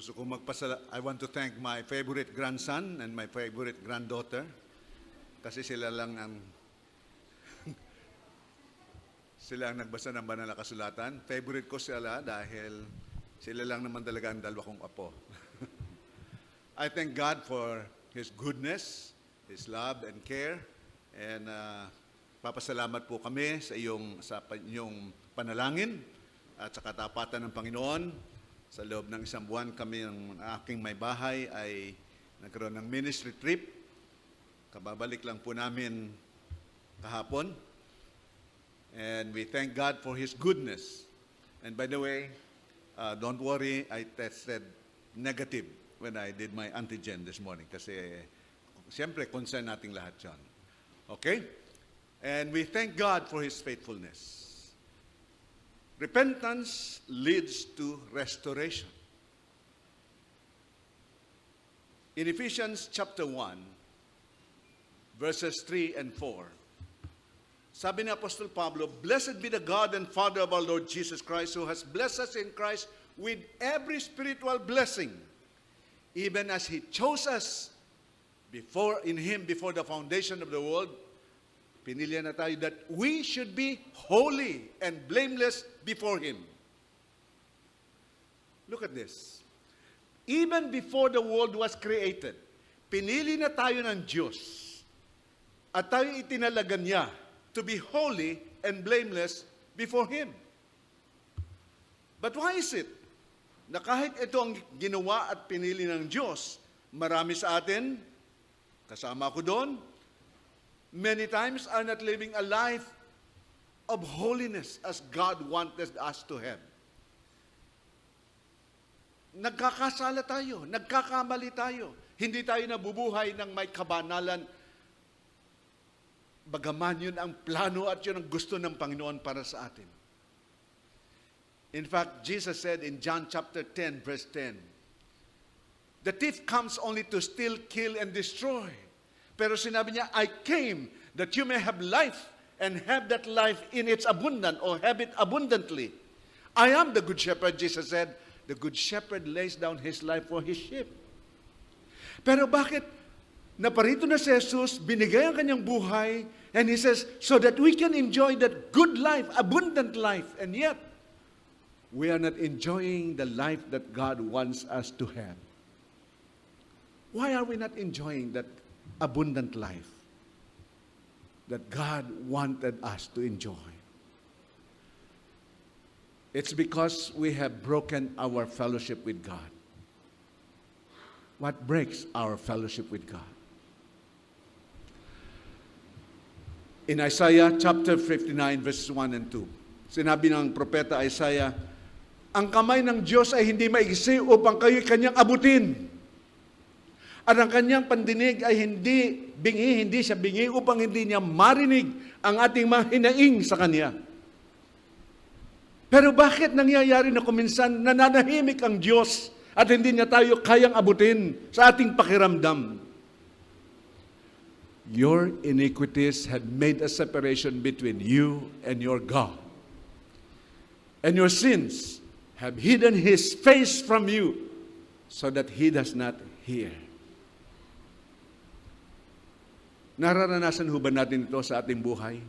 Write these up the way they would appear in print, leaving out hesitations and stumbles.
I want to thank my favorite grandson and my favorite granddaughter kasi sila lang ang sila ang nagbasa ng banal na kasulatan. Favorite ko sila dahil sila lang naman talaga ang dalawa kong apo. I thank God for His goodness, His love and care, and papasalamat po kami sa inyong panalangin at sa katapatan ng Panginoon. Sa loob ng isang buwan kami ng aking may bahay ay nagkaroon ng ministry trip. Kababalik lang po namin kahapon. And we thank God for His goodness. And by the way, don't worry, I tested negative when I did my antigen this morning. Kasi siyempre concern nating lahat yan. Okay? And we thank God for His faithfulness. Repentance leads to restoration. In Ephesians chapter 1, verses 3 and 4, sabi ni Apostol Pablo, "Blessed be the God and Father of our Lord Jesus Christ, who has blessed us in Christ with every spiritual blessing, even as He chose us in Him before the foundation of the world." Pinili na tayo that we should be holy and blameless before Him. Look at this. Even before the world was created, pinili na tayo ng Diyos at tayo itinalagan niya to be holy and blameless before Him. But why is it na kahit ito ang ginawa at pinili ng Diyos, marami sa atin, kasama ko doon, many times are not living a life of holiness as God wanted us to have. Nagkakasala tayo, nagkakamali tayo. Hindi tayo nabubuhay ng may kabanalan. Bagaman yun ang plano at yun ang gusto ng Panginoon para sa atin. In fact, Jesus said in John chapter 10, verse 10, "The thief comes only to steal, kill, and destroy." Pero sinabi niya, "I came that you may have life and have that life in its abundant or have it abundantly." I am the good shepherd, Jesus said. The good shepherd lays down his life for his sheep. Pero bakit naparito na si Jesus, binigay ang kanyang buhay, and He says, so that we can enjoy that good life, abundant life, and yet, we are not enjoying the life that God wants us to have. Why are we not enjoying that abundant life that God wanted us to enjoy? It's because we have broken our fellowship with God. What breaks our fellowship with God? In Isaiah chapter 59 verses 1 and 2, sinabi ng propeta Isaiah, "Ang kamay ng Diyos ay hindi maigsi upang kayo kanyang abutin. At ang kanyang pandinig ay hindi siya bingi upang hindi niya marinig ang ating mga hinaing sa Kanya." Pero bakit nangyayari na kuminsan nananahimik ang Diyos at hindi niya tayo kayang abutin sa ating pakiramdam? Your iniquities have made a separation between you and your God. And your sins have hidden His face from you so that He does not hear. Nararanasan ho ba natin ito sa ating buhay?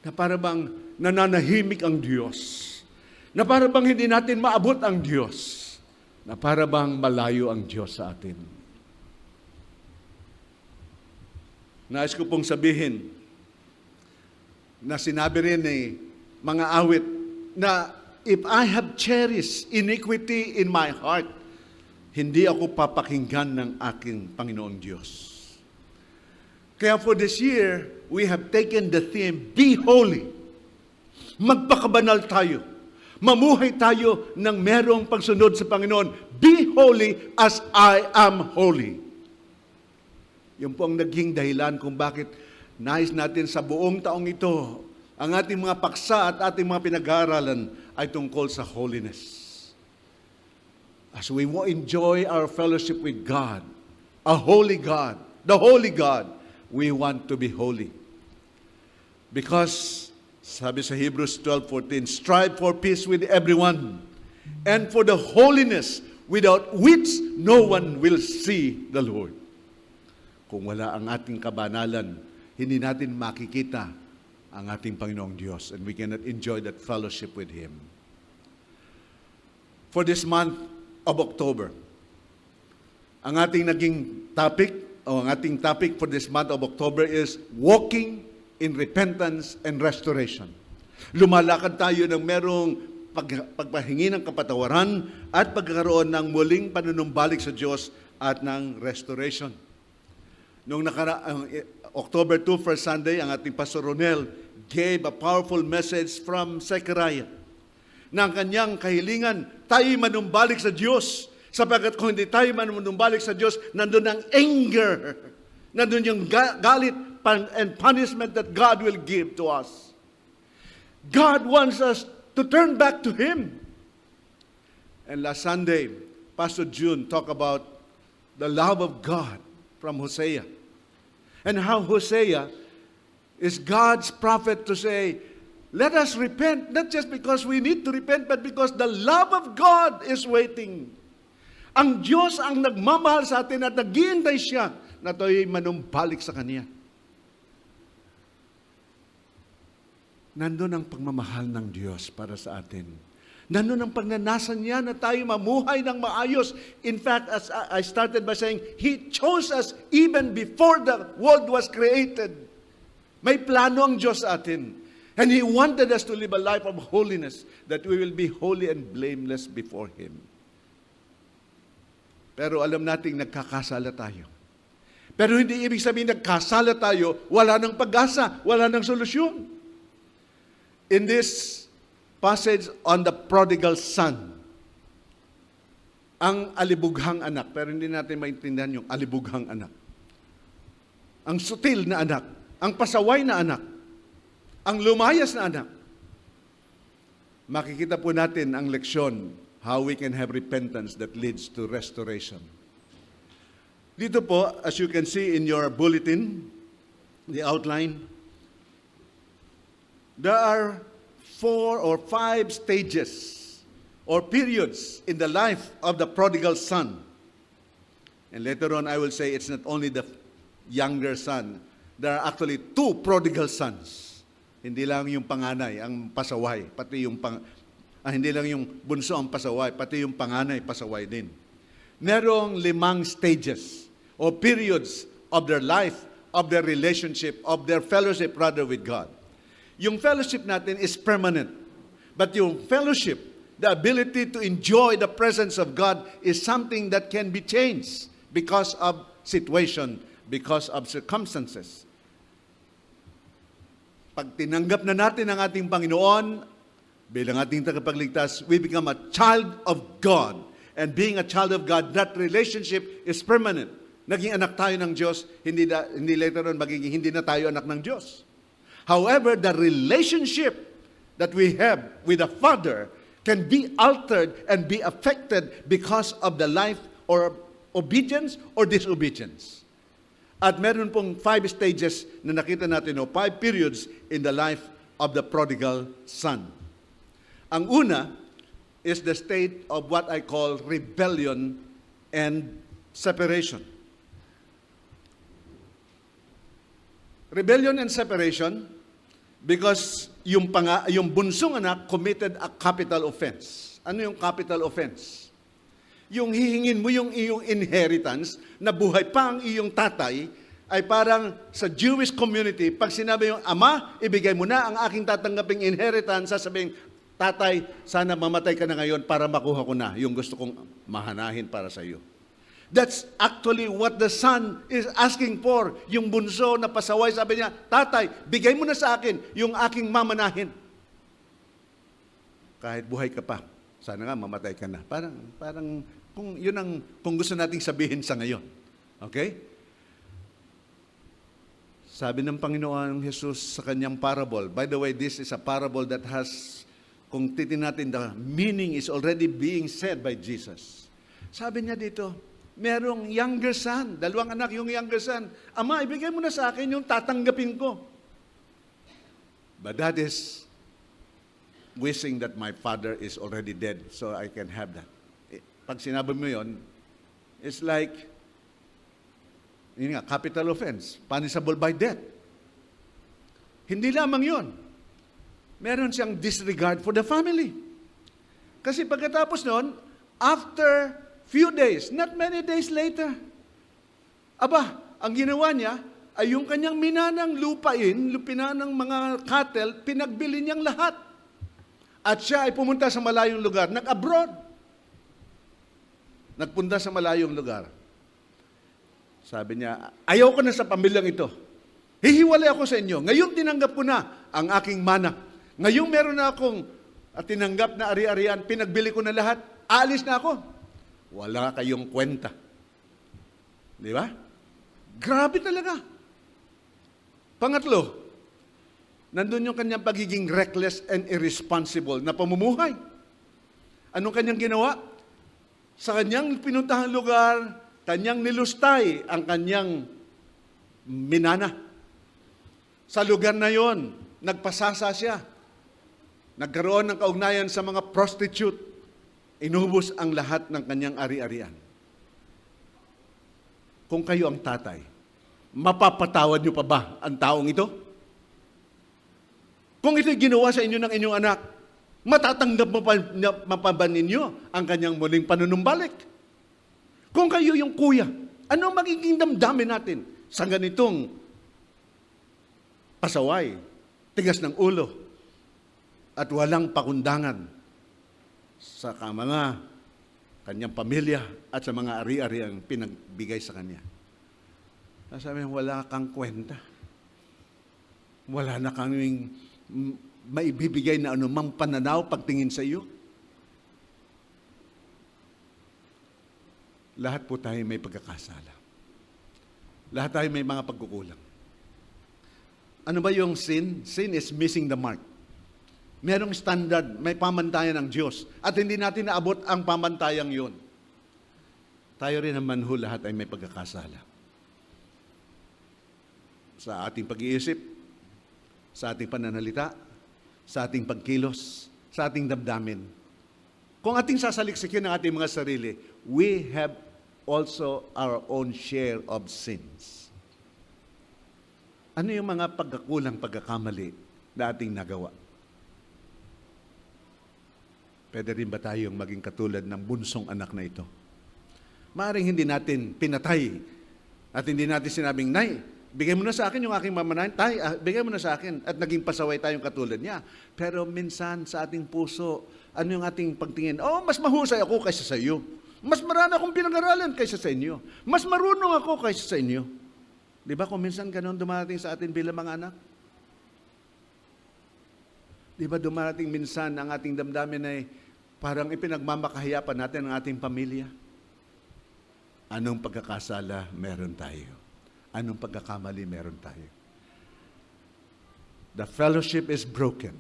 Na para bang nananahimik ang Diyos? Na para bang hindi natin maabot ang Diyos? Na para bang malayo ang Diyos sa atin? Nais ko pong sabihin na sinabi rin mga awit na if I have cherished iniquity in my heart, hindi ako papakinggan ng aking Panginoong Diyos. Kaya for this year, we have taken the theme, be holy. Magpakabanal tayo. Mamuhay tayo ng merong pagsunod sa Panginoon. Be holy as I am holy. Yung po ang naging dahilan kung bakit nais natin sa buong taong ito, ang ating mga paksa at ating mga pinag-aaralan ay tungkol sa holiness. As we enjoy our fellowship with God, a holy God, the holy God, we want to be holy. Because, sabi sa Hebrews 12:14, "Strive for peace with everyone, and for the holiness without which no one will see the Lord. Kung wala ang ating kabanalan, hindi natin makikita ang ating Panginoong Diyos, and we cannot enjoy that fellowship with Him. For this month of October, ang ating naging topic, o ang ating topic for this month of October is walking in repentance and restoration. Lumalakad tayo ng merong pagpahingi ng kapatawaran at pagkakaroon ng muling panunumbalik sa Diyos at ng restoration. Noong October 2, first Sunday, ang ating Pastor Ronel gave a powerful message from Zechariah na ang kanyang kahilingan, tayo manumbalik sa Diyos. Sapagkat kung hindi tayo manumbalik sa Diyos, nandun ang anger, nandun yung galit and punishment that God will give to us. God wants us to turn back to Him. And last Sunday, Pastor June talked about the love of God from Hosea. And how Hosea is God's prophet to say, let us repent, not just because we need to repent, but because the love of God is waiting. Ang Diyos ang nagmamahal sa atin at naghihintay siya na tayo'y manumbalik sa Kanya. Nandun ang pagmamahal ng Diyos para sa atin. Nandun ang pagnanasa niya na tayo mamuhay ng maayos. In fact, as I started by saying, He chose us even before the world was created. May plano ang Diyos sa atin. And He wanted us to live a life of holiness, that we will be holy and blameless before Him. Pero alam nating nagkakasala tayo. Pero hindi ibig sabihin nagkasala tayo, wala ng pag-asa, wala ng solusyon. In this passage on the prodigal son, ang alibughang anak, pero hindi natin maintindihan yung alibughang anak. Ang sutil na anak, ang pasaway na anak, ang lumayas na anak. Makikita po natin ang leksyon, how we can have repentance that leads to restoration. Dito po, as you can see in your bulletin, the outline, there are 4 or 5 stages or periods in the life of the prodigal son. And later on, I will say it's not only the younger son. There are actually 2 prodigal sons. Hindi lang yung panganay, ang pasaway, pati yung hindi lang yung bunso ang pasaway, pati yung panganay pasaway din. Merong 5 stages or periods of their life, of their relationship, of their fellowship rather with God. Yung fellowship natin is permanent. But yung fellowship, the ability to enjoy the presence of God is something that can be changed because of situation, because of circumstances. Pag tinanggap na natin ang ating Panginoon bilang ating tagapagligtas, we become a child of God. And being a child of God, that relationship is permanent. Naging anak tayo ng Diyos, hindi later on magiging hindi na tayo anak ng Diyos. However, the relationship that we have with the Father can be altered and be affected because of the life or obedience or disobedience. At meron pong 5 stages na nakita natin, o 5 periods in the life of the prodigal son. Ang una is the state of what I call rebellion and separation. Rebellion and separation because yung bunsong anak committed a capital offense. Ano yung capital offense? Yung hihingin mo yung iyong inheritance na buhay pa ang iyong tatay ay parang sa Jewish community, pag sinabi yung ama, ibigay mo na ang aking tatanggaping inheritance, sasabihin, tatay, sana mamatay ka na ngayon para makuha ko na yung gusto kong mahanahin para sa iyo. That's actually what the son is asking for. Yung bunso na pasaway, sabi niya, tatay, bigay mo na sa akin yung aking mamanahin. Kahit buhay ka pa, sana nga mamatay ka na. Parang kung gusto nating sabihin sa ngayon. Okay? Sabi ng Panginoon Jesus sa kanyang parable. By the way, this is a parable that has, kung titin natin, the meaning is already being said by Jesus. Sabi niya dito, merong younger son, 2 anak yung younger son. Ama, ibigay mo na sa akin yung tatanggapin ko. But that is wishing that my father is already dead so I can have that. pag sinabi mo yon, it's like, yun nga, capital offense, punishable by death. Hindi lamang yon. Meron siyang disregard for the family. Kasi pagkatapos nun, after few days, not many days later, ang ginawa niya ay yung kanyang minanang lupain, pinanang mga cattle, pinagbili niyang lahat. At siya ay pumunta sa malayong lugar, nag-abroad. Nagpunta sa malayong lugar. Sabi niya, ayaw ko na sa pamilyang ito. Hihiwalay ako sa inyo. Ngayon tinanggap ko na ang aking mana. Ngayon meron na akong tinanggap na ari-arian, pinagbili ko na lahat, aalis na ako. Wala kayong kwenta. Di ba? Grabe talaga. Pangatlo, nandun yung kanyang pagiging reckless and irresponsible na pamumuhay. Anong kanyang ginawa? Sa kanyang pinuntahang lugar, kanyang nilustay ang kanyang minana. Sa lugar na yon, nagpasasa siya. Nagkaroon ng kaugnayan sa mga prostitute. Inubos ang lahat ng kanyang ari-arian. Kung kayo ang tatay, mapapatawad niyo pa ba ang taong ito? Kung ito'y ginawa sa inyo ng inyong anak, matatanggap mo pa ba ninyo ang kanyang muling panunumbalik? Kung kayo yung kuya, ano ang magiging damdamin natin sa ganitong pasaway, tigas ng ulo, at walang pakundangan sa mga kanyang pamilya at sa mga ari-ariang pinagbigay sa kanya? Sabi niya, wala kang kwenta. Wala na kaming maibibigay na anumang pananaw pagtingin sa iyo. Lahat po tayo may pagkakasala. Lahat tayo may mga pagkukulang. Ano ba yung sin? Sin is missing the mark. Merong standard, may pamantayan ng Diyos. At hindi natin naabot ang pamantayang yun. Tayo rin naman ho, lahat ay may pagkakasala. Sa ating pag-iisip, sa ating pananalita, sa ating pagkilos, sa ating damdamin. Kung ating sasaliksikin ang ating mga sarili, we have also our own share of sins. Ano yung mga pagkakulang, pagkakamali na ating nagawa? Pwede rin ba tayong maging katulad ng bunsong anak na ito? Maaring hindi natin pinatay at hindi natin sinabing, Nay, bigay mo na sa akin yung aking mamanahin. Tay, bigay mo na sa akin. At naging pasaway tayong katulad niya. Pero minsan sa ating puso, ano yung ating pagtingin? Oh, mas mahusay ako kaysa sa iyo. Mas marami akong pinag-aralan kaysa sa inyo. Mas marunong ako kaysa sa inyo. Di ba kung minsan ganun dumarating sa atin bilang mga anak? Di ba dumarating minsan ang ating damdamin ay parang ipinagmamakahiya pa natin ang ating pamilya? Anong pagkakasala meron tayo? Anong pagkakamali meron tayo? The fellowship is broken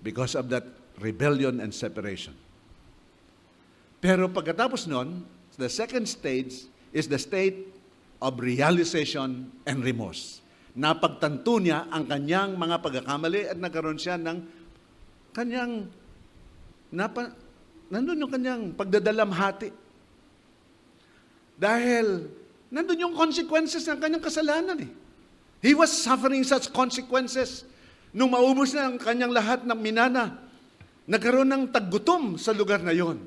because of that rebellion and separation. Pero pagkatapos nun, the second stage is the state of realization and remorse. Napagtanto niya ang kanyang mga pagkakamali at nagkaroon siya ng kanyang, nandun yung kanyang pagdadalamhati. Dahil nandun yung consequences ng kanyang kasalanan eh. He was suffering such consequences. Nung maubos na ang kanyang lahat ng minana, nagkaroon ng taggutom sa lugar na yon.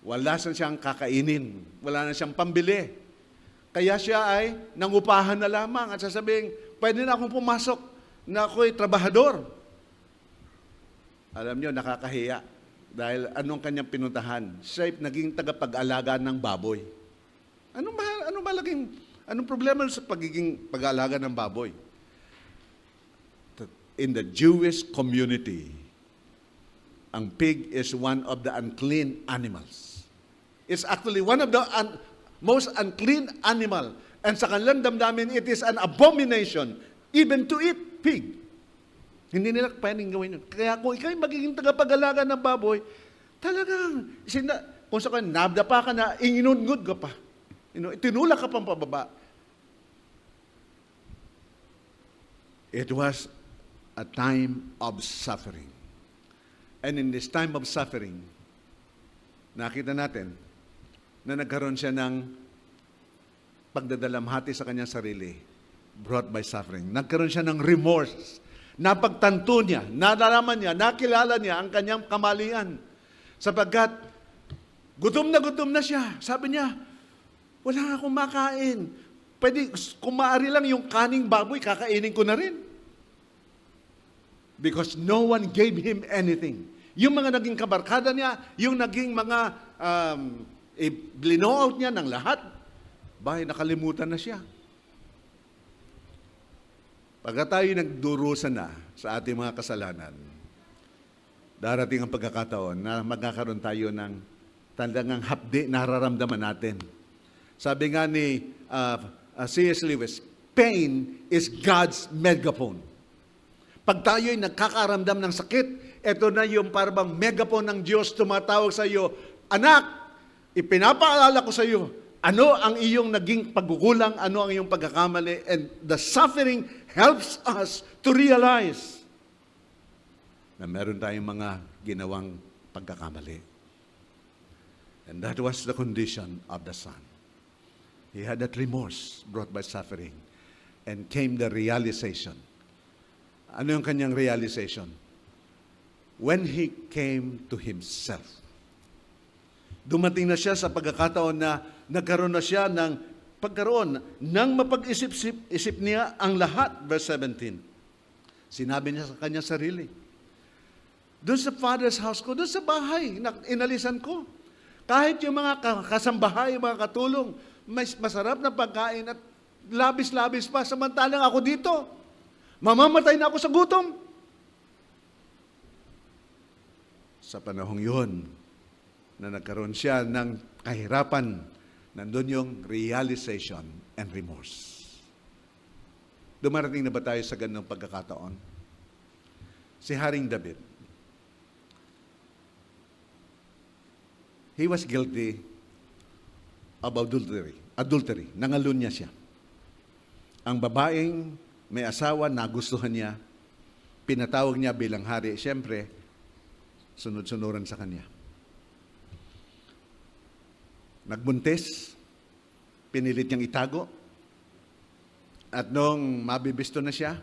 Wala na siyang kakainin. Wala na siyang pambili. Kaya siya ay nangupahan na lamang at sasabing, pwede na akong pumasok na ako'y trabahador. Alam niyo, nakakahiya. Dahil anong kanyang pinuntahan? Siya naging tagapag-alaga ng baboy. Anong problema sa pagiging pag-aalaga ng baboy? In the Jewish community, ang pig is one of the unclean animals. It's actually one of the most unclean animal. And sa kanilang damdamin, it is an abomination even to eat pig. Hindi nila pwedeng gawin yun. Kaya kung ikaw magiging tagapag-alaga ng baboy, talagang, kung sa kanya, nabdapa ka na, inginudgod ka pa. Tinulak ka pang pababa. It was a time of suffering. And in this time of suffering, nakita natin na nagkaroon siya ng pagdadalamhati sa kanyang sarili brought by suffering. Nagkaroon siya ng remorse. Napagtanto niya, nalalaman niya, nakilala niya ang kanyang kamalian. Sapagkat gutom na siya. Sabi niya, wala akong makain. Pwede, kung maaari lang yung kaning baboy, kakainin ko na rin. Because no one gave him anything. Yung mga naging kabarkada niya, yung naging mga blino out niya ng lahat, bahay nakalimutan na siya. Pagka tayo nagdurusa na sa ating mga kasalanan, darating ang pagkakataon na magkakaroon tayo ng talagang hapdi na nararamdaman natin. Sabi nga ni C.S. Lewis, pain is God's megaphone. Pag tayo'y nagkakaramdam ng sakit, ito na yung parang megaphone ng Diyos tumatawag sa iyo, anak, ipinapaalala ko sa iyo, ano ang iyong naging pagkukulang, ano ang iyong pagkakamali, and the suffering helps us to realize na meron tayong mga ginawang pagkakamali. And that was the condition of the Son. He had that remorse brought by suffering, and came the realization. Ano yung kanyang realization? When he came to himself. Dumating na siya sa pagkakataon na nagkaroon na siya ng pagkaroon ng mapag-isip niya ang lahat. Verse 17. Sinabi niya sa kanyang sarili, doon sa father's house ko, doon sa bahay na inalisan ko, kahit yung mga kasambahay, yung mga katulong, masarap na pagkain at labis-labis pa, samantalang ako dito, mamamatay na ako sa gutom. Sa panahong yun, na nagkaroon siya ng kahirapan, nandun yung realization and remorse. Dumarating na ba tayo sa ganung pagkakataon? Si Haring David, he was guilty of adultery. Nangalun niya siya. Ang babaeng may asawa, nagustuhan niya, pinatawag niya bilang hari. Siyempre, sunod-sunuran sa kanya. Nagbuntis, pinilit niyang itago, at nung mabibisto na siya,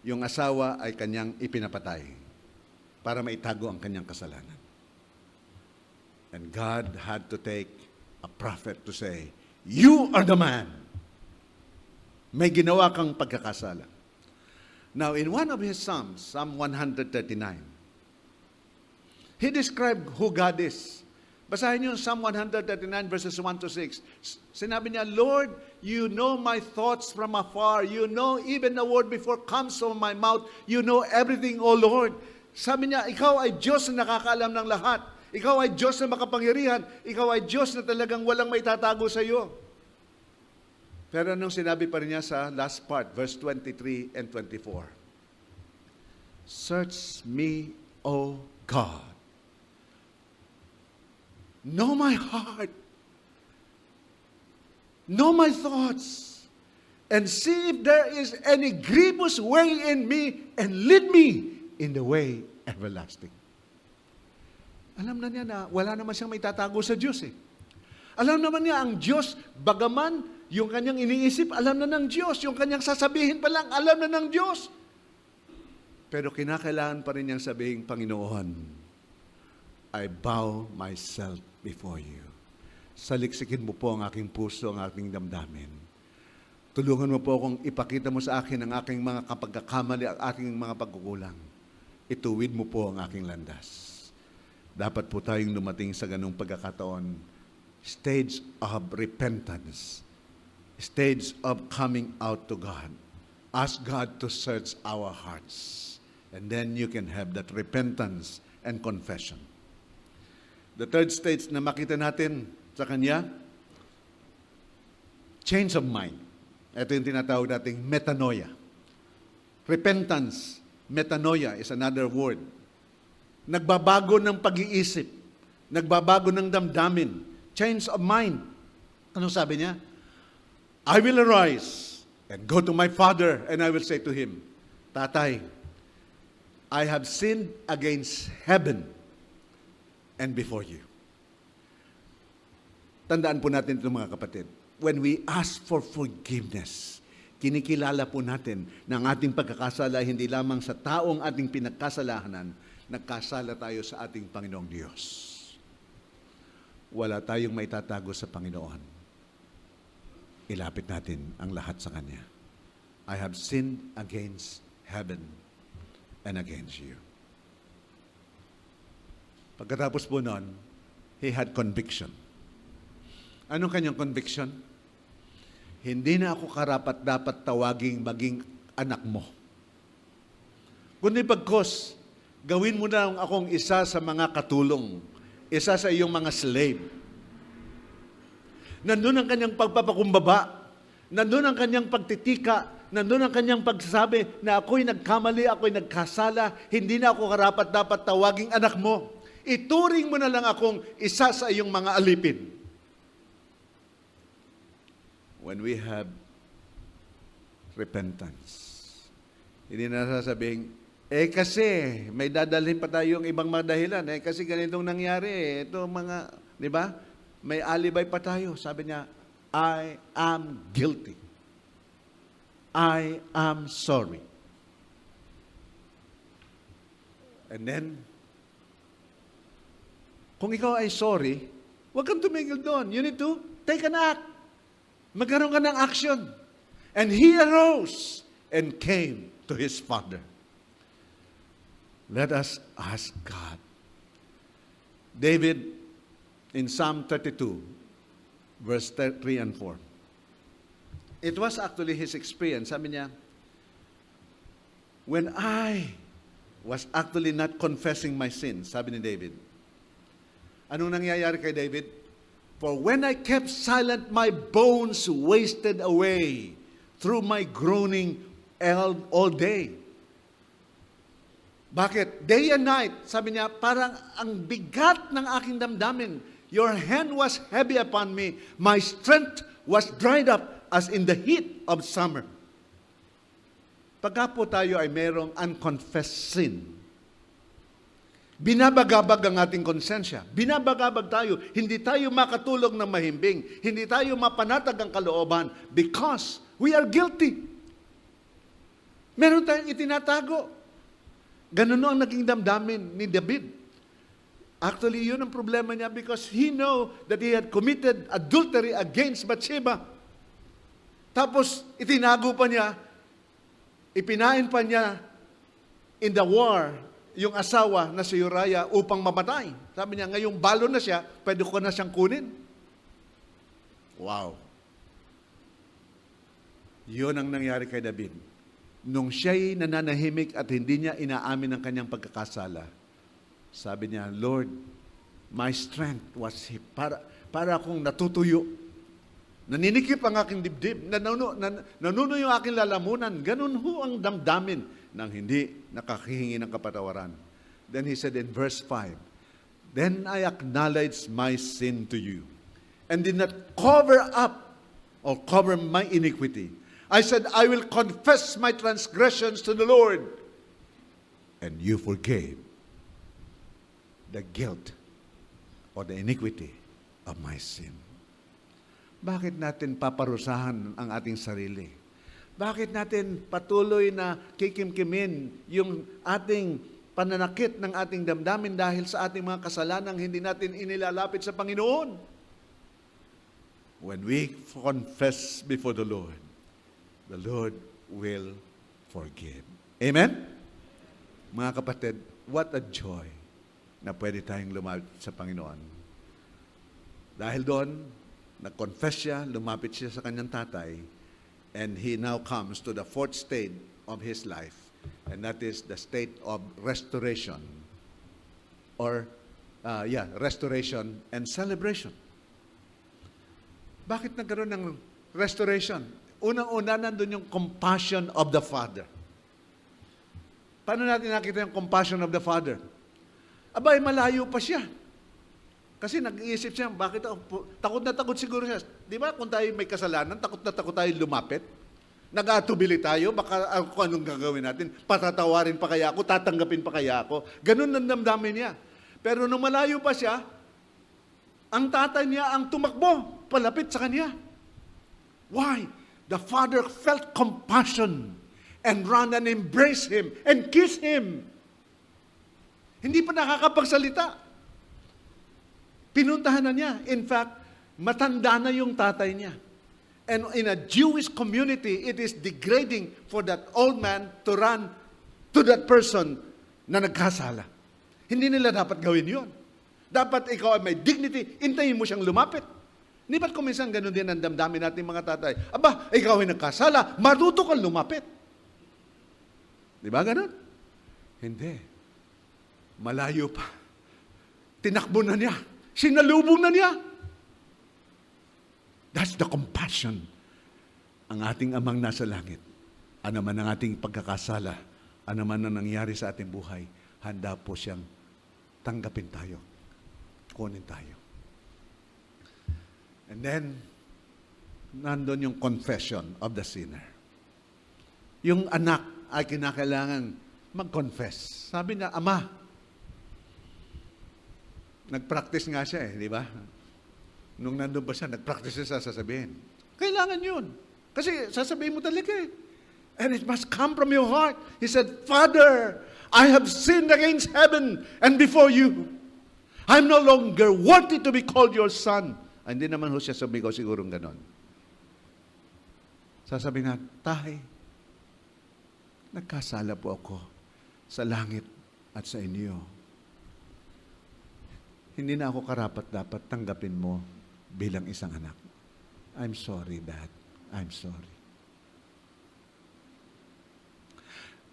yung asawa ay kanyang ipinapatay para maitago ang kanyang kasalanan. And God had to take a prophet to say, you are the man. May ginawa kang pagkakasala. Now, in one of his Psalms, Psalm 139, he described who God is. Basahin niyo Psalm 139 verses 1 to 6. Sinabi niya, Lord, you know my thoughts from afar. You know even the word before comes from my mouth. You know everything, O Lord. Sabi niya, ikaw ay Diyos na nakakaalam ng lahat. Ikaw ay Diyos na makapangyarihan. Ikaw ay Diyos na talagang walang maitatago sa iyo. Pero anong sinabi pa rin niya sa last part, verse 23 and 24? Search me, O God. Know my heart. Know my thoughts. And see if there is any grievous way in me, and lead me in the way everlasting. Alam na niya na wala naman siyang maitatago sa Diyos eh. Alam naman niya ang Diyos, bagaman yung kanyang iniisip, alam na ng Diyos. Yung kanyang sasabihin pa lang, alam na ng Diyos. Pero kinakailangan pa rin niyang sabihin, Panginoon, I bow myself before you. Saliksikin mo po ang aking puso, ang aking damdamin. Tulungan mo po akong ipakita mo sa akin ang aking mga kapagkakamali, ang aking mga pagkukulang. Ituwid mo po ang aking landas. Dapat po tayong dumating sa ganung pagkakataon, stage of repentance, stage of coming out to God. Ask God to search our hearts. And then you can have that repentance and confession. The third stage na makita natin sa Kanya, change of mind. Ito yung tinatawag nating metanoia. Repentance, metanoia is another word. Nagbabago ng pag-iisip, nagbabago ng damdamin, change of mind. Anong sabi niya? I will arise and go to my father and I will say to him, Tatay, I have sinned against heaven and before you. tandaan po natin ito mga kapatid. When we ask for forgiveness, kinikilala po natin na ang ating pagkakasala hindi lamang sa taong ating pinagkasalahanan, nagkasala tayo sa ating Panginoong Diyos. Wala tayong maitatago sa Panginoon. Ilapit natin ang lahat sa Kanya. I have sinned against heaven and against you. Pagkatapos po noon, he had conviction. Anong kanyang conviction? Hindi na ako karapat-dapat tawaging maging anak mo. Kundi pagkos, gawin mo na akong isa sa mga katulong, isa sa iyong mga slave. Nandun ang kanyang pagpapakumbaba, nandun ang kanyang pagtitika, nandun ang kanyang pagsasabi na ako'y nagkamali, ako'y nagkasala, hindi na ako karapat-dapat tawaging anak mo. Ituring mo na lang akong isa sa iyong mga alipin. When we have repentance, hindi na sasabihin, kasi may dadalhin pa tayong ibang mga dahilan. Kasi ganitong nangyari. Ito mga, di ba? May alibay pa tayo. Sabi niya, I am guilty. I am sorry. And then, kung ikaw ay sorry, huwag kang tumigil doon. You need to take an act. Magkaroon ka ng action. And he arose and came to his father. Let us ask God. David, in Psalm 32, verse 3 and 4. It was actually his experience. Sabi niya, when I was actually not confessing my sins, sabi ni David, anong nangyayari kay David? For when I kept silent, my bones wasted away through my groaning all day. Bakit? Day and night, sabi niya, parang ang bigat ng aking damdamin. Your hand was heavy upon me. My strength was dried up as in the heat of summer. Pagka po tayo ay merong unconfessed sin, binabagabag ang ating konsensya. Binabagabag tayo. Hindi tayo makatulog ng mahimbing. Hindi tayo mapanatag ang kalooban because we are guilty. Meron tayong itinatago. Ganun ang naging damdamin ni David. Actually, yun ang problema niya because he know that he had committed adultery against Bathsheba. Tapos, itinago pa niya, ipinain pa niya in the war, yung asawa na si Uriah upang mamatay. Sabi niya, ngayong balo na siya, pwede ko na siyang kunin. Wow. Yun ang nangyari kay David. Nung siya'y nananahimik at hindi niya inaamin ang kanyang pagkakasala, sabi niya, Lord, my strength was para akong natutuyo. Naninikip ang aking dibdib, nanuno yung aking lalamunan. Ganun ho ang damdamin nang hindi nakahihingi ng kapatawaran. Then he said in verse 5, Then I acknowledged my sin to you, and did not cover up or cover my iniquity. I said, I will confess my transgressions to the Lord, and you forgave the guilt or the iniquity of my sin. Bakit natin paparusahan ang ating sarili? Bakit natin patuloy na kikimkimin yung ating pananakit ng ating damdamin dahil sa ating mga kasalanang hindi natin inilalapit sa Panginoon? When we confess before the Lord will forgive. Amen? Mga kapatid, what a joy na pwede tayong lumapit sa Panginoon. Dahil doon, nag-confess siya, lumapit siya sa kanyang tatay, and he now comes to the fourth state of his life, and that is the state of restoration, or restoration and celebration. Bakit nagkaroon ng restoration? Unang-una, nandun yung compassion of the Father. Paano natin nakita yung compassion of the Father? Abay, malayo pa siya. Kasi nag-iisip siya, bakit ako? Takot na takot siguro siya. Di ba, kung tayo may kasalanan, takot na takot tayo lumapit. Nag-aatubili tayo, baka kung anong gagawin natin, patatawarin pa kaya ako, tatanggapin pa kaya ako. Ganun ang damdamin niya. Pero nung malayo pa siya, Ang tatay niya ang tumakbo, palapit sa kanya. Why? The father felt compassion and ran and embraced him and kissed him. Hindi pa nakakapagsalita. Pinuntahan na niya. In fact, matanda na yung tatay niya. And in a Jewish community, it is degrading for that old man to run to that person na nagkasala. Hindi nila dapat gawin yun. Dapat ikaw ay may dignity, intayin mo siyang lumapit. Hindi ba't kung minsan ganun din ang damdamin natin mga tatay? Aba, ikaw ay nagkasala, matuto kang lumapit. Di ba ganun? Hindi. Malayo pa. Tinakbo na niya. Sinalubong na niya. That's the compassion. Ang ating amang nasa langit, ano man ang ating pagkakasala, ano man ang nangyari sa ating buhay, handa po siyang tanggapin tayo. Kunin tayo. And then, nandun yung confession of the sinner. Yung anak ay kinakailangan mag-confess. Sabi niya, Ama, nag-practice nga siya di ba? Nung nandun ba siya, nag-practice siya sasabihin. Kailangan yun. Kasi sasabihin mo talaga And it must come from your heart. He said, Father, I have sinned against heaven and before you. I'm no longer worthy to be called your son. Hindi naman ho siya sumigaw sigurong ganon. Sasabihin na, Tay, nagkasala po ako sa langit at sa inyo. Hindi na ako karapat-dapat tanggapin mo bilang isang anak. I'm sorry, Dad. I'm sorry.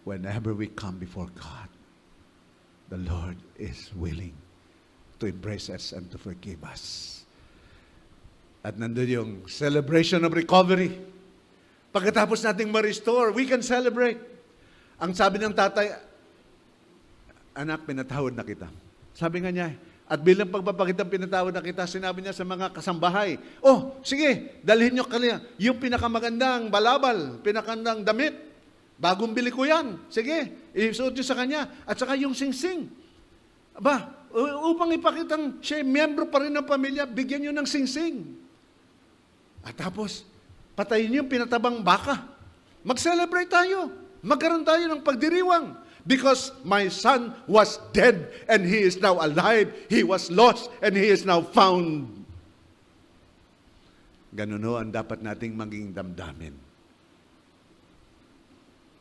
Whenever we come before God, the Lord is willing to embrace us and to forgive us. At nandun yung celebration of recovery. Pagkatapos nating ma-restore, we can celebrate. Ang sabi ng tatay, Anak, pinatawad na kita. Sabi nga niya, at bilang pagpapakitang pinatawad na kita, sinabi niya sa mga kasambahay, oh, sige, dalhin niyo kanya yung pinakamagandang balabal, pinakandang damit. Bagong bili ko yan. Sige, isuot niyo sa kanya. At saka yung singsing. Aba, upang ipakitang siya miyembro pa rin ng pamilya, bigyan niyo ng singsing. At tapos, patayin niyo yung pinatabang baka. Mag-celebrate tayo. Magkaroon tayo ng pagdiriwang. Because my son was dead and he is now alive. He was lost and he is now found. Ganun ho ang dapat nating maging damdamin.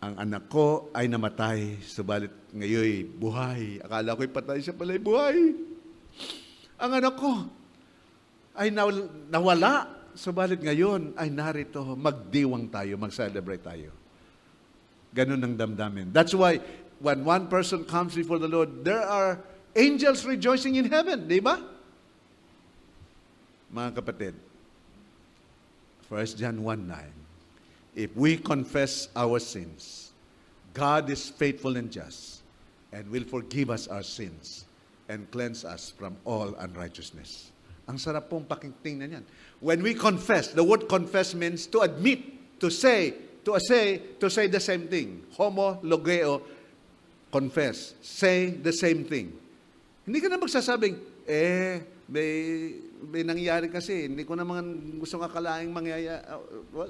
Ang anak ko ay namatay, subalit ngayon buhay. Akala ko'y patay, siya pala'y buhay. Ang anak ko ay nawala, subalit ngayon ay narito. Magdiwang tayo, mag-celebrate tayo. Ganun ang damdamin. That's why, when one person comes before the Lord, there are angels rejoicing in heaven, di ba? Mga kapatid, 1 John 1:9, if we confess our sins, God is faithful and just and will forgive us our sins and cleanse us from all unrighteousness. Ang sarap pong pakinggan yan. When we confess, the word confess means to admit, to say the same thing. Homo, logeo, confess. Say the same thing. Hindi ka na magsasabing, may nangyari kasi, hindi ko naman gusto akalaing mangyayari.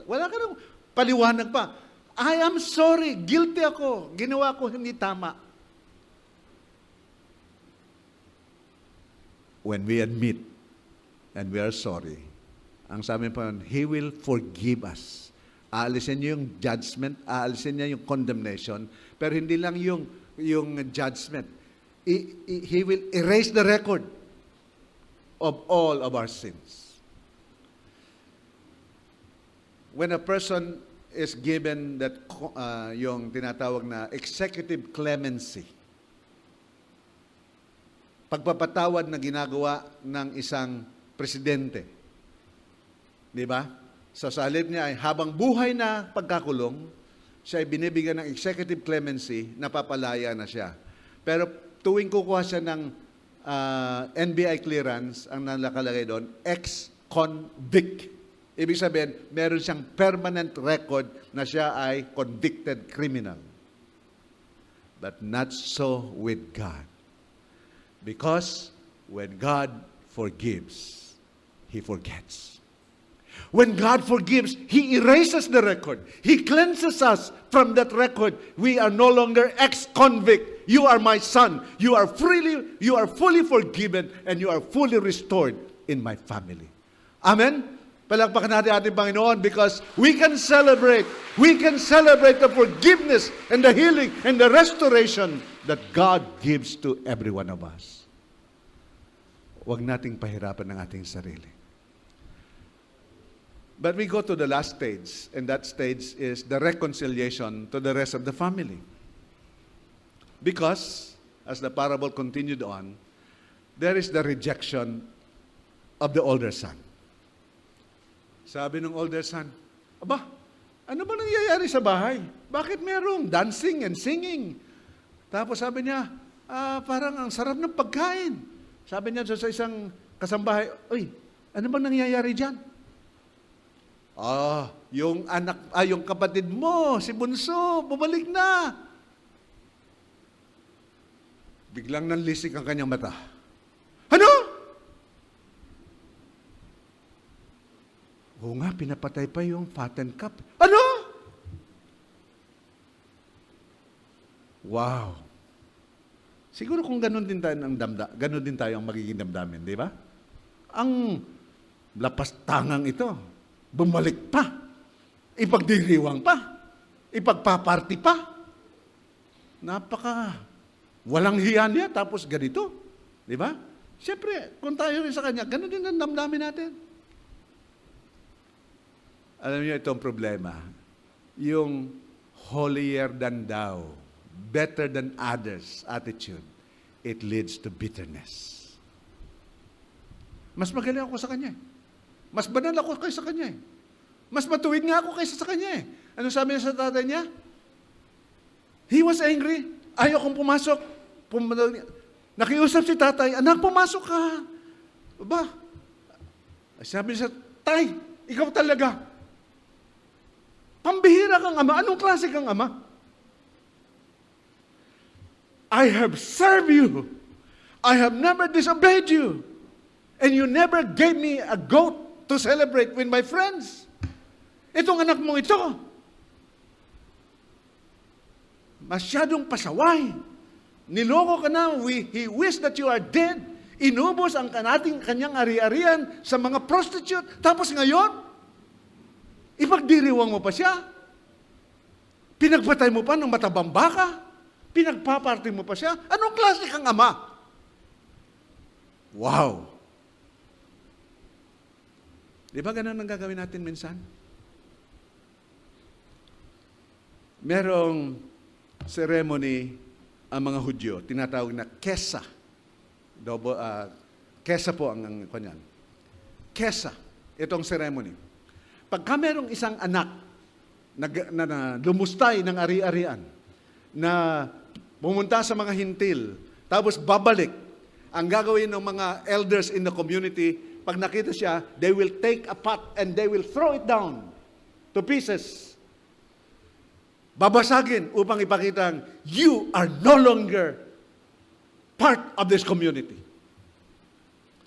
Wala ka nang paliwanag pa. I am sorry, guilty ako. Ginawa ko hindi tama. When we admit and we are sorry, ang sabi pa yun, He will forgive us. Aalisin niya yung judgment, aalisin niya yung condemnation, pero hindi lang yung judgment. He will erase the record of all of our sins. When a person is given that yung tinatawag na executive clemency, pagpapatawad na ginagawa ng isang presidente, di ba? So sa halip niya ay habang buhay na pagkakulong, siya ay binibigyan ng executive clemency, napapalaya na siya. Pero tuwing kukuha siya ng NBI clearance, ang nakalagay doon, ex-convict. Ibig sabihin, meron siyang permanent record na siya ay convicted criminal. But not so with God. Because when God forgives, He forgets. When God forgives, He erases the record. He cleanses us from that record. We are no longer ex-convict. You are my son. You are fully forgiven, and you are fully restored in my family. Amen? Palakpakan natin ating Panginoon because we can celebrate the forgiveness and the healing and the restoration that God gives to every one of us. Huwag nating pahirapan ng ating sarili. But we go to the last stage, and that stage is the reconciliation to the rest of the family. Because, as the parable continued on, there is the rejection of the older son. Sabi ng older son, aba, ano ba nangyayari sa bahay? Bakit merong dancing and singing? Tapos sabi niya, parang ang sarap ng pagkain. Sabi niya sa isang kasambahay, uy, ano bang nangyayari dyan? Yung kapatid mo, si Bunso, bumalik na. Biglang nanlisik ang kanyang mata. Ano? Oo nga, pinapatay pa yung fattened calf. Ano? Wow. Siguro kung ganun din tayo ganun din tayo ang magiging damdamin, di ba? Ang lapastangang ito, bumalik pa, ipagdiriwang pa, ipagpaparty pa. Walang hiya niya, tapos ganito. Di ba? Siyempre, kung tayo rin sa kanya, ganun din ang damdamin natin. Alam niyo, itong problema, yung holier than thou, better than others attitude, it leads to bitterness. Mas magaling ako sa kanya. Mas banal ako kaysa sa kanya. Mas matuwid nga ako kaysa sa kanya. Ano sabi niya sa tatay niya? He was angry. Ayaw kong pumasok. Nakiusap si tatay, anak, pumasok ka. Aba, sabi niya, tay, ikaw talaga. Pambihira kang ama. Anong klase kang ama? I have served you. I have never disobeyed you. And you never gave me a goat to celebrate with my friends. Itong anak mo ito, masyadong pasaway. Niloko ka na. He wished that you are dead. Inubos ang kanyang ari-arian sa mga prostitute. Tapos ngayon, ipagdiriwang mo pa siya. Pinagpatay mo pa ng matabang baka. Pinagpaparty mo pa siya. Anong klase kang ama? Wow! Di ba ganun ang gagawin natin minsan? Merong ceremony ang mga Hudyo, tinatawag na kesa. Kesa po ang kanyan. Kesa, itong ceremony. Pagka merong isang anak na lumustay ng ari-arian, na pumunta sa mga hintil, tapos babalik, ang gagawin ng mga elders in the community, pag nakita siya, they will take a pot and they will throw it down to pieces. Babasagin upang ipakitang, you are no longer part of this community.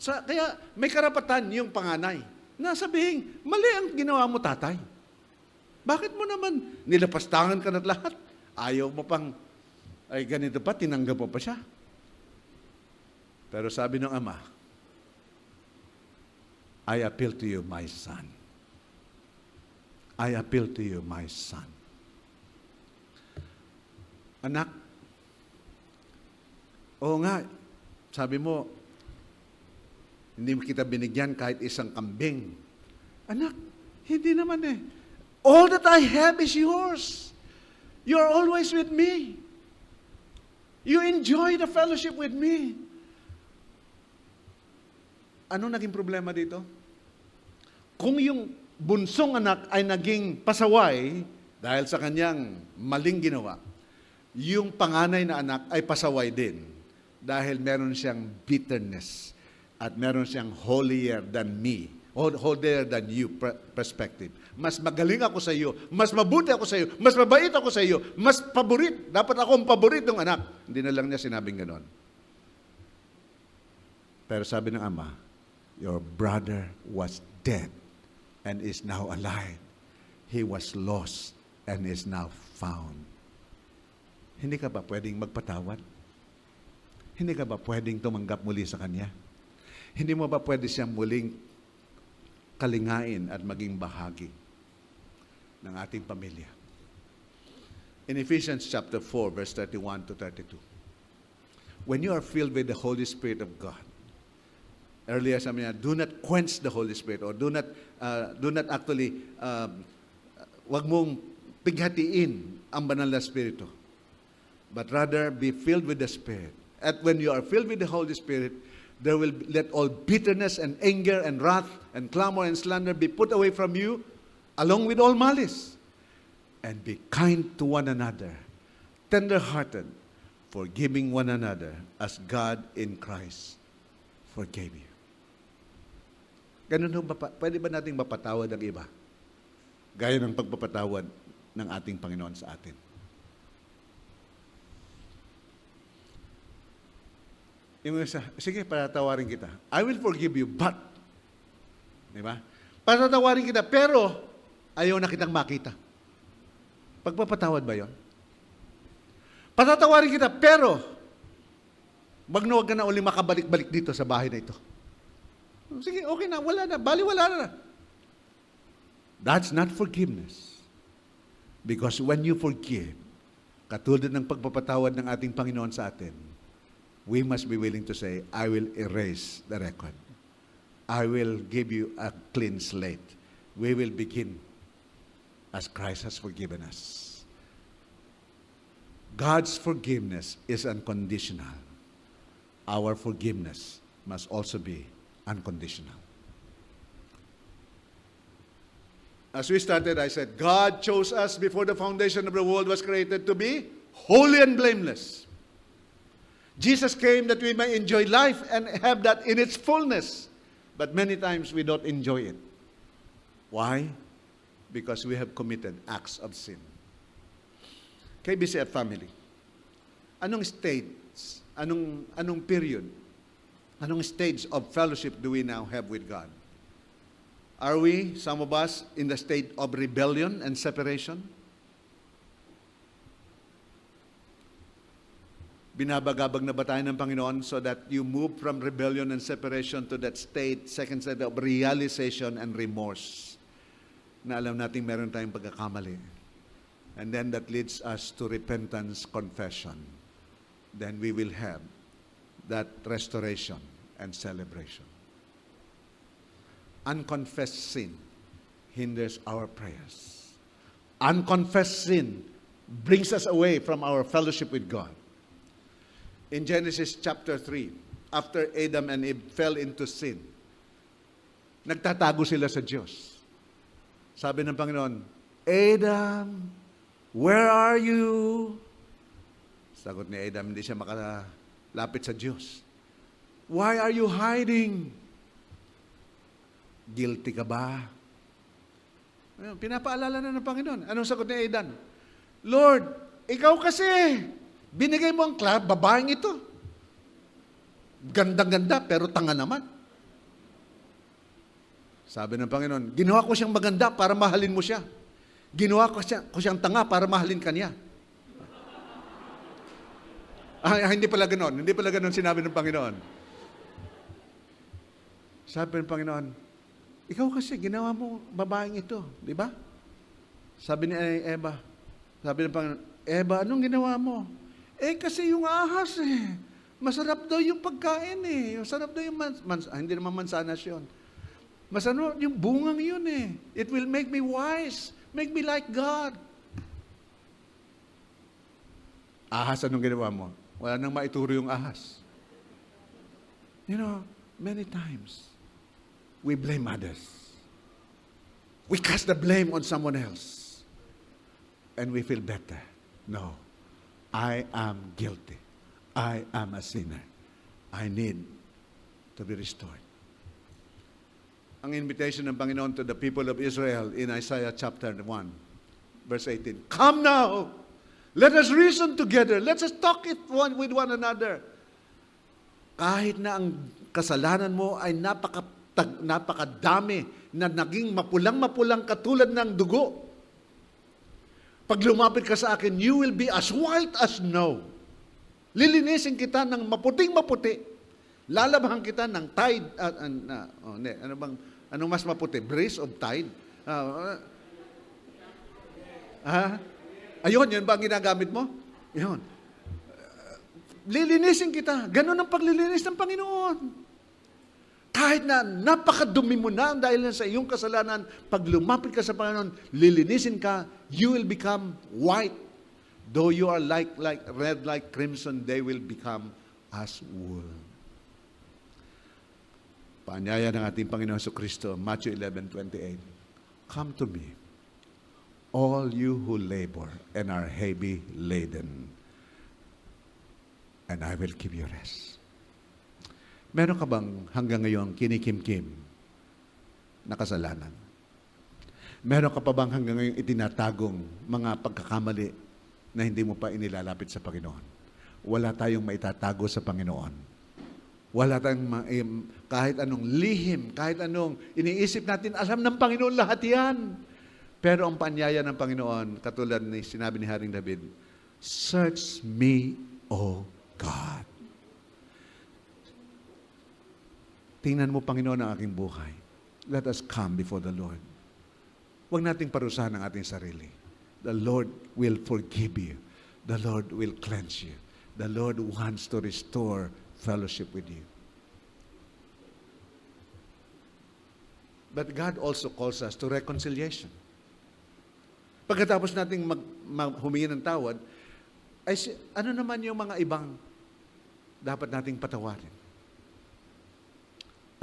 Kaya may karapatan yung panganay na sabihin, mali ang ginawa mo, tatay. Bakit mo naman nilapastangan ka na lahat? Ayaw mo pang, ay ganito pa, tinanggap mo pa siya. Pero sabi ng ama, I appeal to you, my son. I appeal to you, my son. Anak, oo nga, sabi mo, hindi mo kita binigyan kahit isang kambing. Anak, hindi naman eh. All that I have is yours. You are always with me. You enjoy the fellowship with me. Ano naging problema dito? Kung yung bunsong anak ay naging pasaway dahil sa kanyang maling ginawa, yung panganay na anak ay pasaway din dahil meron siyang bitterness at meron siyang holier than me, holier than you perspective. Mas magaling ako sa iyo, mas mabuti ako sa iyo, mas mabait ako sa iyo, mas paborit. Dapat akong paboritong anak. Hindi na lang niya sinabing ganon. Pero sabi ng ama, Your brother was dead and is now alive. He was lost and is now found. Hindi ka ba pwedeng magpatawad? Hindi ka ba pwedeng tumanggap muli sa Kanya? Hindi mo ba pwede siyang muling kalingain at maging bahagi ng ating pamilya? In Ephesians chapter 4, verse 31 to 32, when you are filled with the Holy Spirit of God, earlier sabi niya, do not quench the Holy Spirit, or do not actually, wag mong pighatiin ang banal na Espiritu, but rather be filled with the Spirit. And when you are filled with the Holy Spirit, there will let all bitterness and anger and wrath and clamor and slander be put away from you, along with all malice. And be kind to one another, tender-hearted, forgiving one another, as God in Christ forgave you. Ganun ba? Pwede ba nating mapatawad ang iba? Gaya ng pagpapatawad ng ating Panginoon sa atin. Yung isa, sige, patatawarin kita. I will forgive you, but, di ba? Patatawarin kita, pero ayaw na kitang makita. Pagpapatawad ba yon? Patatawarin kita, pero magnuwag ka na uli makabalik-balik dito sa bahay na ito. Sige, okay na, wala na, baliwala na. That's not forgiveness. Because when you forgive, katulad ng pagpapatawad ng ating Panginoon sa atin, we must be willing to say, I will erase the record. I will give you a clean slate. We will begin as Christ has forgiven us. God's forgiveness is unconditional. Our forgiveness must also be unconditional. As we started, I said, God chose us before the foundation of the world was created to be holy and blameless. Jesus came that we may enjoy life and have that in its fullness. But many times we don't enjoy it. Why? Because we have committed acts of sin. KBCF family, anong stage, anong period, anong stage of fellowship do we now have with God? Are we, some of us, in the state of rebellion and separation? Binabagabag na ba tayo ng Panginoon so that you move from rebellion and separation to that state, second state of realization and remorse? Na alam natin meron tayong pagkakamali. And then that leads us to repentance, confession. Then we will have that restoration and celebration. Unconfessed sin hinders our prayers. Unconfessed sin brings us away from our fellowship with God. In Genesis chapter 3, after Adam and Eve fell into sin, nagtatago sila sa Diyos. Sabi ng Panginoon, Adam, where are you? Sagot ni Adam, hindi siya makalapit sa Diyos. Why are you hiding? Guilty ka ba? Pinapaalala na ng Panginoon. Anong sagot ni Adam? Lord, ikaw kasi, binigay mo ang babaeng ito. Gandang-ganda, pero tanga naman. Sabi ng Panginoon, ginawa ko siyang maganda para mahalin mo siya. Ginawa ko siyang tanga para mahalin ka niya. Hindi pala ganon. Hindi pala ganon sinabi ng Panginoon. Sabi ng Panginoon, ikaw kasi ginawa mo babaeng ito. Di ba? Sabi ni Eva, sabi ng Panginoon, Eva, anong ginawa mo? Kasi yung ahas Masarap daw yung pagkain Masarap daw yung hindi naman mansanas yun. Masarap yung bungang yun It will make me wise. Make me like God. Ahas, anong ginawa mo? Wala nang maituro yung ahas. You know, many times, we blame others. We cast the blame on someone else. And we feel better. No. I am guilty. I am a sinner. I need to be restored. Ang invitation ng Panginoon to the people of Israel in Isaiah chapter 1, verse 18. Come now, let us reason together. Let us talk it with one another. Kahit na ang kasalanan mo ay napakadami na naging mapulang-mapulang katulad ng dugo. Pag lumapit ka sa akin, you will be as white as snow. Lilinisin kita ng maputing-maputi. Lalabahan kita ng tide. Anong mas maputi? Breeze of tide? Ayun, yun ba ang ginagamit mo? Yun. Lilinisin kita. Ganon ang paglilinis ng Panginoon. Kahit na napakadumi mo na dahil sa iyong kasalanan, pag lumapit ka sa Panginoon, lilinisin ka, you will become white. Though you are like red like crimson, they will become as wool. Paanyaya ng ating Panginoon Jesucristo, Matthew 11:28. Come to me, all you who labor and are heavy laden, and I will give you rest. Meron ka bang hanggang ngayon kinikimkim na kasalanan? Meron ka pa bang hanggang ngayon itinatagong mga pagkakamali na hindi mo pa inilalapit sa Panginoon? Wala tayong maitatago sa Panginoon. Wala tayong kahit anong lihim, kahit anong iniisip natin, alam ng Panginoon lahat yan. Pero ang paanyaya ng Panginoon, katulad ni sinabi ni Haring David, search me, O God. Tingnan mo, Panginoon, ang aking buhay. Let us come before the Lord. Huwag nating parusahan ang ating sarili. The Lord will forgive you. The Lord will cleanse you. The Lord wants to restore fellowship with you. But God also calls us to reconciliation. Pagkatapos nating humingi ng tawad, ay ano naman yung mga ibang dapat nating patawarin?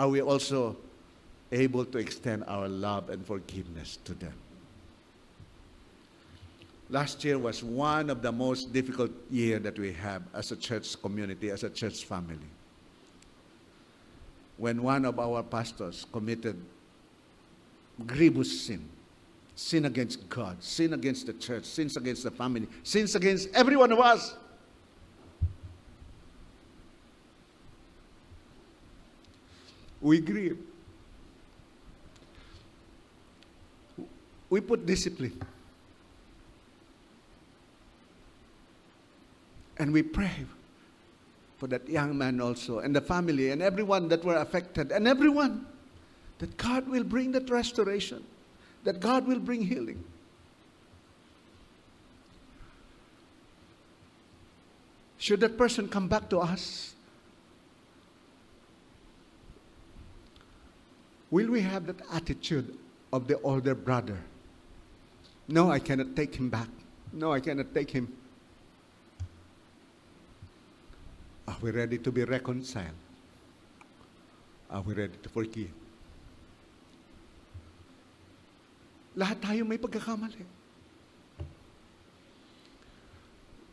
Are we also able to extend our love and forgiveness to them? Last year was one of the most difficult years that we have as a church community, as a church family. When one of our pastors committed grievous sin against God, sin against the church, sins against the family, sins against every one of us. We grieve. We put discipline. And we pray for that young man also, and the family, and everyone that were affected, and everyone, that God will bring that restoration, that God will bring healing. Should that person come back to us, will we have that attitude of the older brother? No, I cannot take him back. No, I cannot take him. Are we ready to be reconciled? Are we ready to forgive? Lahat tayo may pagkakamali.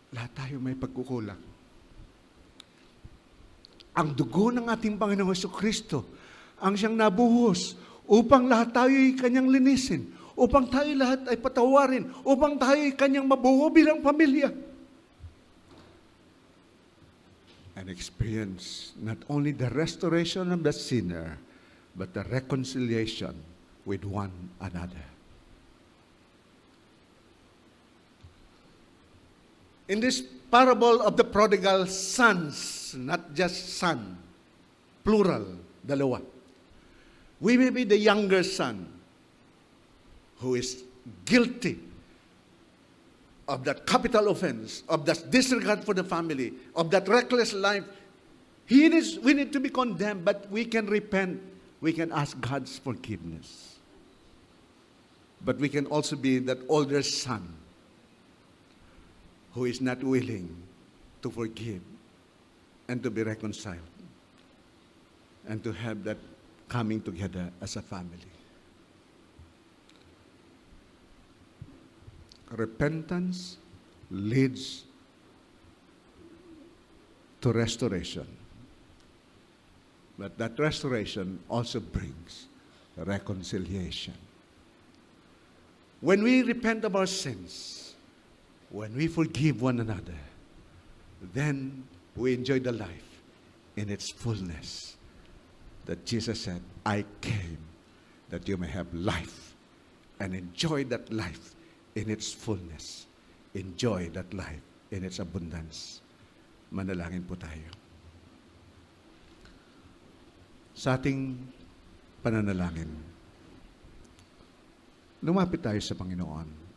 Lahat tayo may pagkukulang. Ang dugo ng ating Panginoong Jesucristo ang siyang nabuhos upang lahat tayo'y kanyang linisin, upang tayo lahat ay patawarin, upang tayo'y kanyang mabuo bilang pamilya. And experience not only the restoration of the sinner, but the reconciliation with one another. In this parable of the prodigal sons, not just son, plural, dalawa. We may be the younger son who is guilty of that capital offense, of that disregard for the family, of that reckless life. We need to be condemned, but we can repent. We can ask God's forgiveness. But we can also be that older son who is not willing to forgive and to be reconciled and to have that coming together as a family. Repentance leads to restoration. But that restoration also brings reconciliation. When we repent of our sins, when we forgive one another, then we enjoy the life in its fullness. that Jesus said, I came that you may have life and enjoy that life in its fullness. Enjoy that life in its abundance. Manalangin po tayo. Sa ating pananalangin, lumapit tayo sa Panginoon.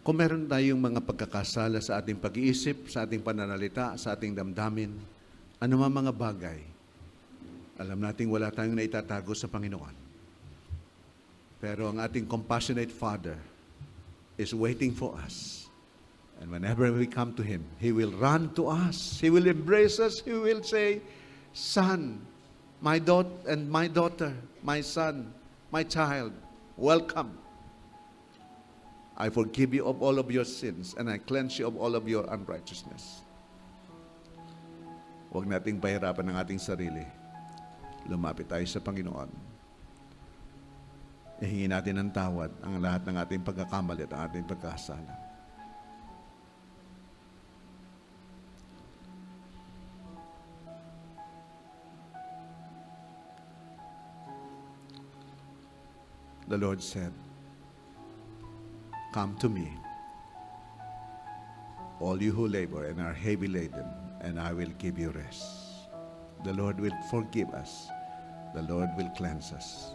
Kung meron tayong mga pagkakasala sa ating pag-iisip, sa ating pananalita, sa ating damdamin, anumang mga bagay, alam nating wala tayong naitatago sa Panginoon. Pero ang ating compassionate Father is waiting for us. And whenever we come to Him, He will run to us. He will embrace us. He will say, Son, my daughter, my son, my child, welcome. I forgive you of all of your sins and I cleanse you of all of your unrighteousness. Huwag nating pahirapan ang ating sarili. Lumapit tayo sa Panginoon. Ihingi natin ng tawad ang lahat ng ating pagkakamali at ang ating pagkasala. The Lord said, come to me, all you who labor and are heavy laden, and I will give you rest. The Lord will forgive us. The Lord will cleanse us.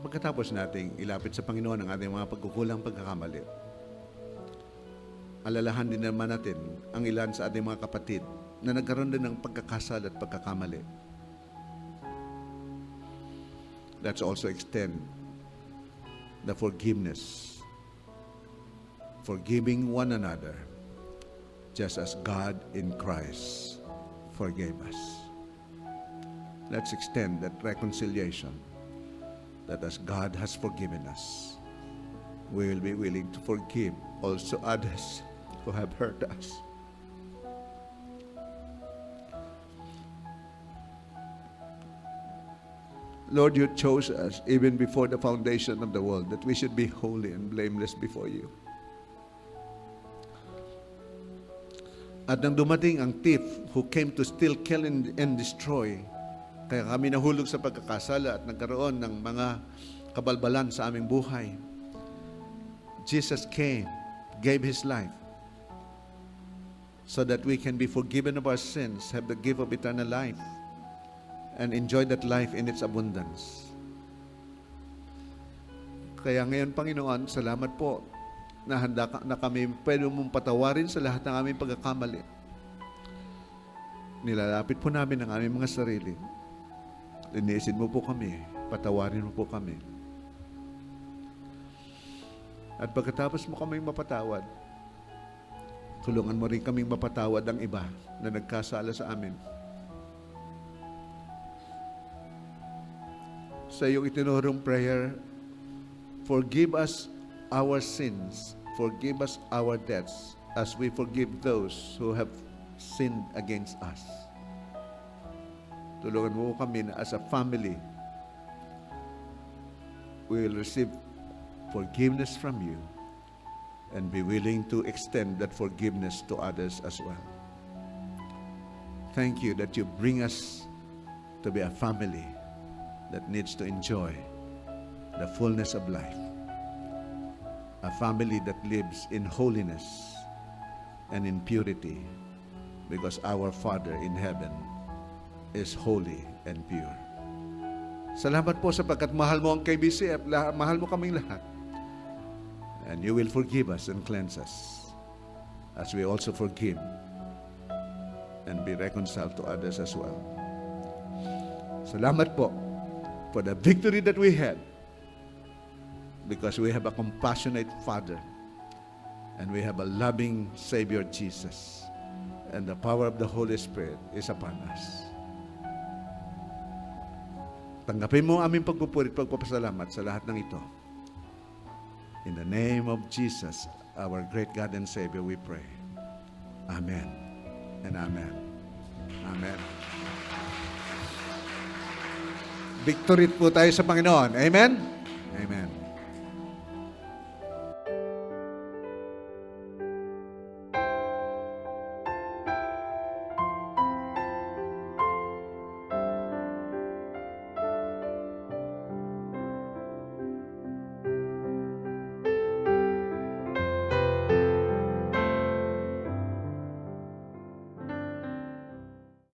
Pagkatapos nating ilapit sa Panginoon ang ating mga pagkukulang pagkakamali, alalahan din naman natin ang ilan sa ating mga kapatid na nagkaroon din ng pagkakasala at pagkakamali. Let's also extend the forgiveness, forgiving one another, just as God in Christ forgave us. Let's extend that reconciliation, that as God has forgiven us, we will be willing to forgive also others who have hurt us. Lord, you chose us even before the foundation of the world that we should be holy and blameless before you. At nang dumating ang thief who came to steal, kill, and destroy, kaya kami nahulog sa pagkakasala at nagkaroon ng mga kabalbalan sa aming buhay, Jesus came, gave His life, so that we can be forgiven of our sins, have the gift of eternal life, and enjoy that life in its abundance. Kaya ngayon, Panginoon, salamat po na handa na kami pwede mong patawarin sa lahat ng aming pagkakamali. Nilalapit po namin ang aming mga sarili. Linisin mo po kami, patawarin mo po kami. At pagkatapos mo kaming mapatawad, tulungan mo rin kaming mapatawad ang iba na nagkasala sa amin. Sa iyong itinurong prayer, forgive us our sins, forgive us our debts, as we forgive those who have sinned against us. Tulungan mo kami na as a family, we will receive forgiveness from you and be willing to extend that forgiveness to others as well. Thank you that you bring us to be a family that needs to enjoy the fullness of life. A family that lives in holiness and in purity, because our Father in heaven is holy and pure. Salamat po sapagkat mahal mo ang KBCF, mahal mo kaming lahat. And you will forgive us and cleanse us as we also forgive and be reconciled to others as well. Salamat po for the victory that we had, because we have a compassionate Father and we have a loving Savior Jesus, and the power of the Holy Spirit is upon us. Tanggapin mo ang aming pagpupuri at pagpapasalamat sa lahat ng ito. In the name of Jesus, our great God and Savior, we pray. Amen and amen. Amen. Victory po tayo sa Panginoon. Amen? Amen.